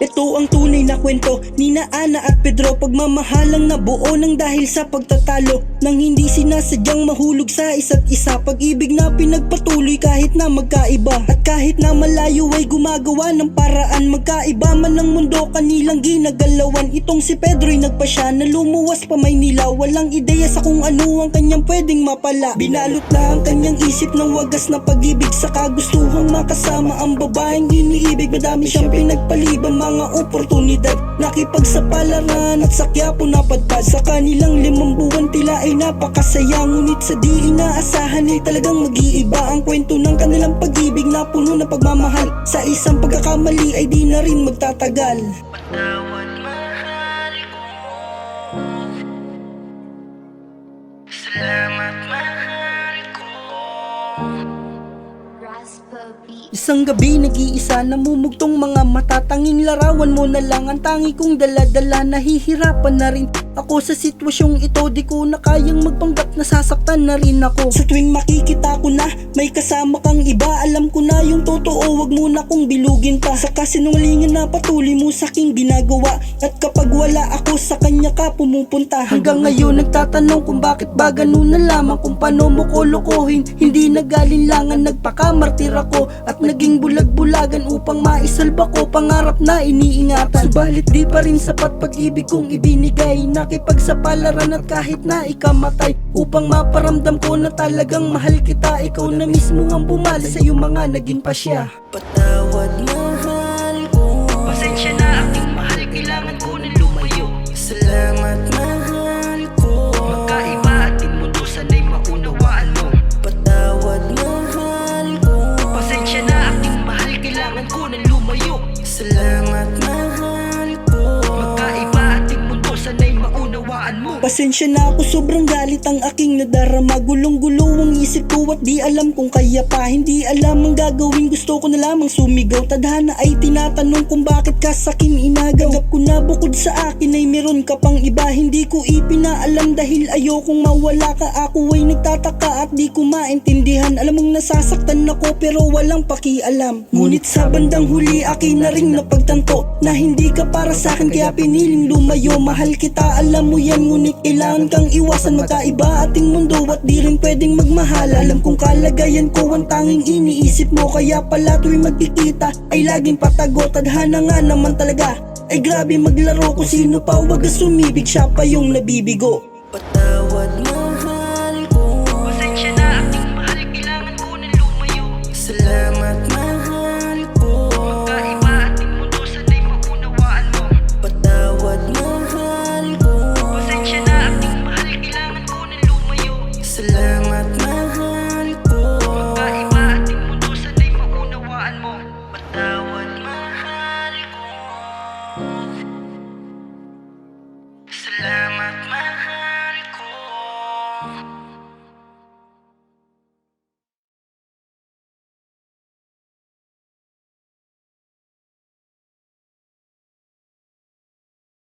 Ito ang tunay na kwento ni na Ana at Pedro. Pagmamahalang nabuo ng dahil sa pagtatalo, nang hindi sinasadyang mahulog sa isa't isa. Pag-ibig na pinagpatuloy kahit na magkaiba, at kahit na malayo ay gumagawa ng paraan. Magkaiba man ng mundo, kanilang ginagalawan. Itong si Pedro'y nagpasya na lumuwas pa Maynila. Walang ideya sa kung ano ang kanyang pwedeng mapala. Binalot na ang kanyang isip ng wagas na pag-ibig, sa kagustuhang makasama ang babaeng iniibig. Madami siyang pinagpaliban, mga oportunidad, nakipagsapalaran at sa Quiapo napadpad. Sa kanilang 5 buwan tila ay napakasaya, ngunit sa di inaasahan ay talagang mag-iiba ang kwento ng kanilang pag-ibig na puno ng pagmamahal. Sa isang pagkakamali ay di na rin magtatagal. Patawad, mahal ko. Salamat, mahal ko. Isang gabi nag-iisa, namumugtong mga mata. Tanging larawan mo na lang ang tangi kong dala-dala. Nahihirapan na rin ako sa sitwasyong ito. Di ko na kayang magpanggap, nasasaktan na rin ako. Sa tuwing makikita ko na may kasama kang iba, alam ko na yung totoo, wag mo na kong bilugin pa. Sa kasinungalingan na patuloy mo sa aking ginagawa, at kapag wala ako sa kanya ka pumupunta. Hanggang ngayon nagtatanong kung bakit ba ganun na lamang, kung paano mo ko lokohin. Hindi nagalinlangan, nagpakamartir ako at naging bulag-bulagan upang maisalba ko pangarap na iniingatan. Subalit di pa rin sapat pag-ibig kong ibinigay, nakipagsapalaran at kahit na ikamatay, upang maparamdam ko na talagang mahal kita. Ikaw na mismo ang bumali sa iyong mga naging pasya. Patawad, mahal ko. Pasensya na aking mahal, kailangan ko na lumayo. Salamat, mahal ko. Magkaiba ating mundo, sana'y maunawaan mo. Patawad, mahal ko. Pasensya na aking mahal, kailangan ko na lumayo. Salamat, mahal ko. Magkaiba ating mundo, sana'y maunawaan mo. Pasensya na ako, sobrang galit ang aking nadarama. Gulong-gulo ang isip ko at di alam kung kaya pa. Hindi alam ang gagawin, gusto ko na lamang sumigaw. Tadhana ay tinatanong kung bakit ka sa'kin inagaw. Tanggap ko na bukod sa akin ay meron ka pang iba. Hindi ko ipinaalam dahil ayokong mawala ka. Ako ay nagtataka at di ko maintindihan. Alam mong nasasaktan ako pero walang pakialam. Ngunit sa bandang huli akin na rin napagtanto na hindi ka para sa'kin, kaya piniling lumayo. Mahal kita, alam mo yan, ngunit kailangan kang iwasan. Magkaiba ating mundo at di rin pwedeng magmahal. Alam kong kalagayan ko ang tanging iniisip mo, kaya pala tuwing magkikita ay laging patago. Tadhana nga naman talaga, ay grabe maglaro. Kung sino pa wagas sumibig, siya pa yung nabibigo. Patawad, mahal ko. Pasensya na aking mahal, kailangan ko na lumayo. Salamat, mahal ko. Magkaiba ating mundo, sana'y maunawaan mo. Patawad, mahal ko. Pasensya na aking mahal, kailangan ko na lumayo. Salamat, mahal ko. Magkaiba ating mundo, sana'y maunawaan mo. Patawad, mahal ko. Salamat.